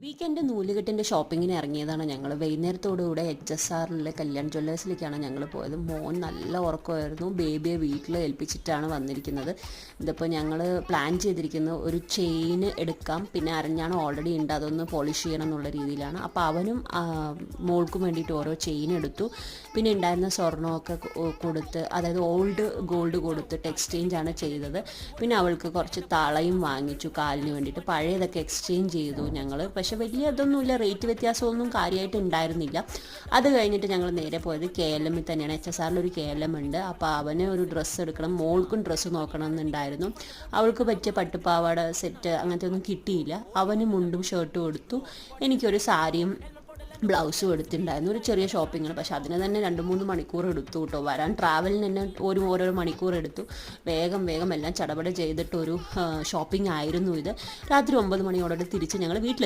Weekend നൂലുകെട്ടിൻ്റെ ഷോപ്പിങ്ങിന് ഇറങ്ങിയതാണ് ഞങ്ങൾ. വൈകുന്നേരത്തോടുകൂടെ HSRലെ കല്യാൺ ജ്വല്ലേഴ്സിലേക്കാണ് ഞങ്ങൾ പോയത്. മോൻ നല്ല ഉറക്കമായിരുന്നു. ബേബിയെ വീട്ടിൽ ഏൽപ്പിച്ചിട്ടാണ് വന്നിരിക്കുന്നത്. ഇതിപ്പോൾ ഞങ്ങൾ പ്ലാൻ ചെയ്തിരിക്കുന്ന ഒരു ചെയിൻ എടുക്കാം, പിന്നെ അരഞ്ഞാണ് ഓൾറെഡി ഉണ്ട്, അതൊന്ന് പോളിഷ് ചെയ്യണം എന്നുള്ള രീതിയിലാണ്. അപ്പോൾ അവനും മോൾക്കും വേണ്ടിയിട്ട് ഓരോ ചെയിൻ എടുത്തു. പിന്നെ ഉണ്ടായിരുന്ന സ്വർണ്ണമൊക്കെ കൊടുത്ത്, അതായത് ഓൾഡ് ഗോൾഡ് കൊടുത്തിട്ട് എക്സ്ചേഞ്ച് ആണ് ചെയ്തത്. പിന്നെ അവൾക്ക് കുറച്ച് തളയും വാങ്ങിച്ചു കാലിന് വേണ്ടിയിട്ട്. പഴയതൊക്കെ എക്സ്ചേഞ്ച് ചെയ്തു ഞങ്ങൾ. പക്ഷെ വലിയ ഇതൊന്നുമില്ല, റേറ്റ് വ്യത്യാസമൊന്നും കാര്യമായിട്ട് ഉണ്ടായിരുന്നില്ല. അത് കഴിഞ്ഞിട്ട് ഞങ്ങൾ നേരെ പോയത് KLM തന്നെയാണ്. HSRൽ ഒരു KLM ഉണ്ട്. അപ്പോൾ അവന് ഒരു ഡ്രസ്സ് എടുക്കണം, മോൾക്കും ഡ്രസ്സ് നോക്കണം എന്നുണ്ടായിരുന്നു. അവൾക്ക് പറ്റിയ പട്ടുപാവാട സെറ്റ് അങ്ങനത്തെ ഒന്നും കിട്ടിയില്ല. അവന് മുണ്ടും ഷർട്ടും എടുത്തു, എനിക്കൊരു സാരിയും ബ്ലൗസും എടുത്തിട്ടുണ്ടായിരുന്നു. ഒരു ചെറിയ ഷോപ്പിങ്ങിൽ, പക്ഷെ അതിന് തന്നെ 2-3 മണിക്കൂർ എടുത്തു കേട്ടോ. വരാൻ ട്രാവലിന് തന്നെ ഓരോ മണിക്കൂർ എടുത്തു. വേഗം എല്ലാം ചടപട ചെയ്തിട്ടൊരു ഷോപ്പിംഗ് ആയിരുന്നു ഇത്. രാത്രി 9 മണിയോടെ തിരിച്ച് ഞങ്ങൾ വീട്ടിൽ